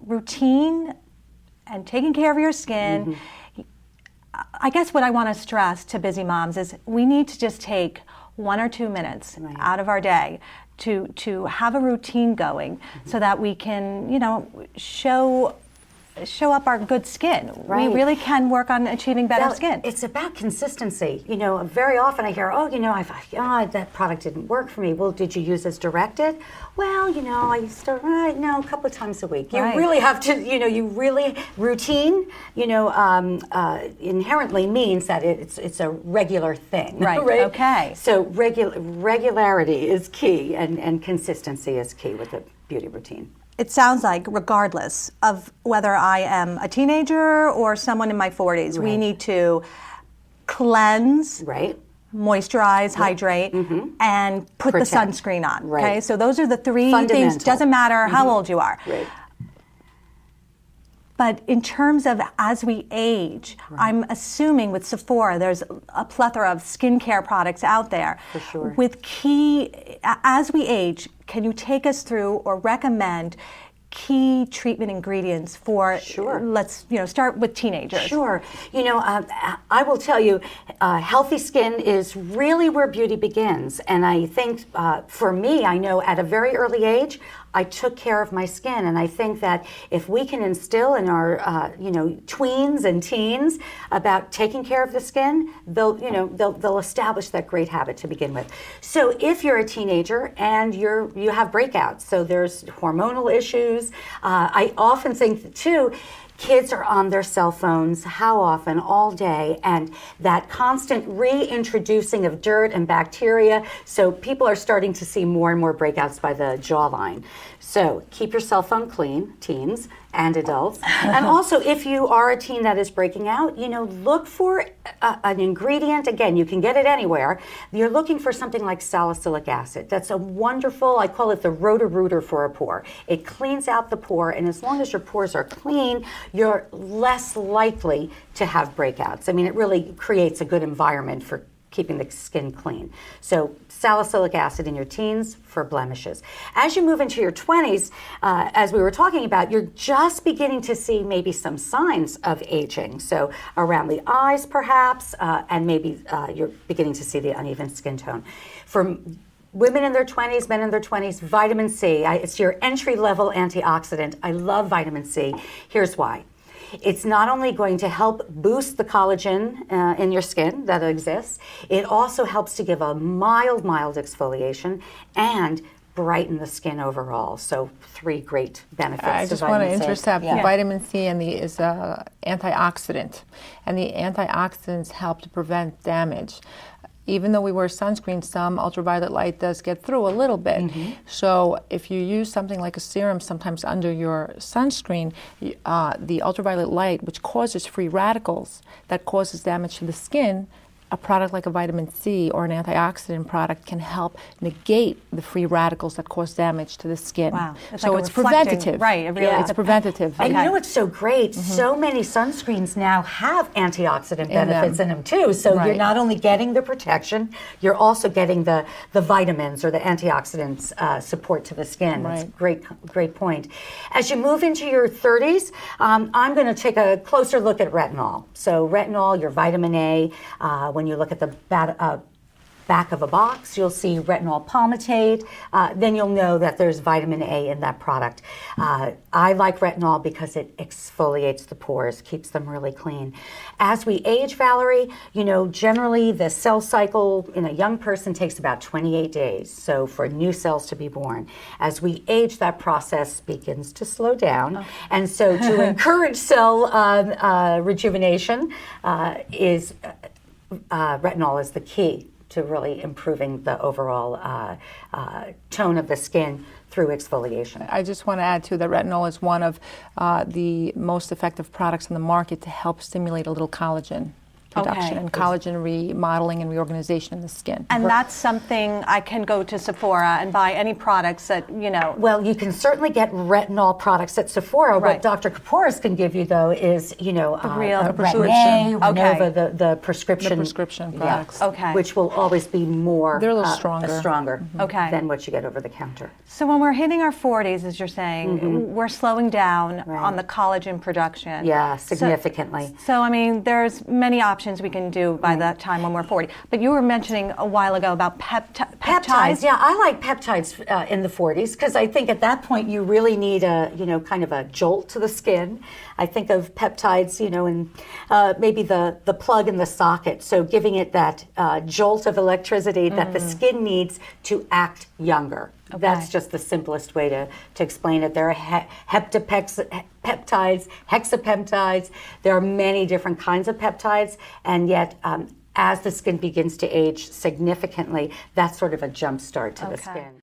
routine and taking care of your skin, I guess what I want to stress to busy moms is we need to just take 1 or 2 minutes out of our day to have a routine going so that we can, show up our good skin. Right. We really can work on achieving better skin. It's about consistency. Very often I hear, that product didn't work for me. Well, did you use as directed? Well, I used to, a couple of times a week. You really have to, routine, inherently means that it's a regular thing. Right. Okay. So regularity is key, and consistency is key with a beauty routine. It sounds like regardless of whether I am a teenager or someone in my 40s, we need to cleanse, moisturize, hydrate, and put the sunscreen on. Right. Okay, so those are the 3 Fundamental. things. Doesn't matter how old you are. Right. But in terms of as we age, I'm assuming with Sephora, there's a plethora of skincare products out there. For sure. As we age, can you take us through or recommend key treatment ingredients for, let's start with teenagers? Sure. I will tell you, healthy skin is really where beauty begins. And I think for me, I know at a very early age, I took care of my skin, and I think that if we can instill in our, tweens and teens about taking care of the skin, they'll establish that great habit to begin with. So if you're a teenager and you have breakouts, so there's hormonal issues, I often think too. Kids are on their cell phones, how often? All day, and that constant reintroducing of dirt and bacteria, so people are starting to see more and more breakouts by the jawline. So keep your cell phone clean, teens and adults. And also, if you are a teen that is breaking out, look for an ingredient. Again, you can get it anywhere. You're looking for something like salicylic acid. That's a wonderful, I call it the roto-rooter for a pore. It cleans out the pore, and as long as your pores are clean, you're less likely to have breakouts. I mean, it really creates a good environment for keeping the skin clean. So salicylic acid in your teens for blemishes. As you move into your 20s, as we were talking about, you're just beginning to see maybe some signs of aging. So around the eyes perhaps, and maybe you're beginning to see the uneven skin tone. For women in their 20s, men in their 20s, vitamin C, it's your entry-level antioxidant. I love vitamin C. Here's why. It's not only going to help boost the collagen in your skin that exists, it also helps to give a mild exfoliation and brighten the skin overall. So 3 great benefits. I just want to intercept the vitamin C and is antioxidant, and the antioxidants help to prevent damage. Even though we wear sunscreen, some ultraviolet light does get through a little bit. So if you use something like a serum sometimes under your sunscreen, the ultraviolet light, which causes free radicals, that causes damage to the skin, a product like a vitamin C or an antioxidant product can help negate the free radicals that cause damage to the skin. Wow. So it's preventative. Right. It's preventative. And you know what's so great? So many sunscreens now have antioxidant benefits in them too. So you're not only getting the protection, you're also getting the vitamins or the antioxidants support to the skin. That's a great point. As you move into your 30s, I'm going to take a closer look at retinol. So retinol, your vitamin A, when you look at the back of a box, you'll see retinol palmitate. Then you'll know that there's vitamin A in that product. I like retinol because it exfoliates the pores, keeps them really clean. As we age, Valerie, generally the cell cycle in a young person takes about 28 days, so for new cells to be born. As we age, that process begins to slow down. And so to encourage cell rejuvenation retinol is the key to really improving the overall tone of the skin through exfoliation. I just want to add too that retinol is one of the most effective products on the market to help stimulate a little collagen. production Okay. and collagen remodeling and reorganization in the skin. And that's something I can go to Sephora and buy any products that, Well, you can certainly get retinol products at Sephora. Right. What Dr. Kaporis can give you, though, is, real prescription. Renova, Okay. the prescription. The prescription products. Okay. Which will always be more They're a little stronger. Okay. than what you get over the counter. So when we're hitting our 40s, as you're saying, we're slowing down on the collagen production. Yeah, significantly. So, I mean, there's many options we can do by that time when we're 40. But you were mentioning a while ago about peptides. Yeah, I like peptides in the 40s because I think at that point you really need a, kind of a jolt to the skin. I think of peptides, in maybe the plug in the socket. So giving it that jolt of electricity that the skin needs to act younger. Okay. That's just the simplest way to explain it. There are peptides, hexapeptides. There are many different kinds of peptides, and yet as the skin begins to age significantly, that's sort of a jump start to the skin.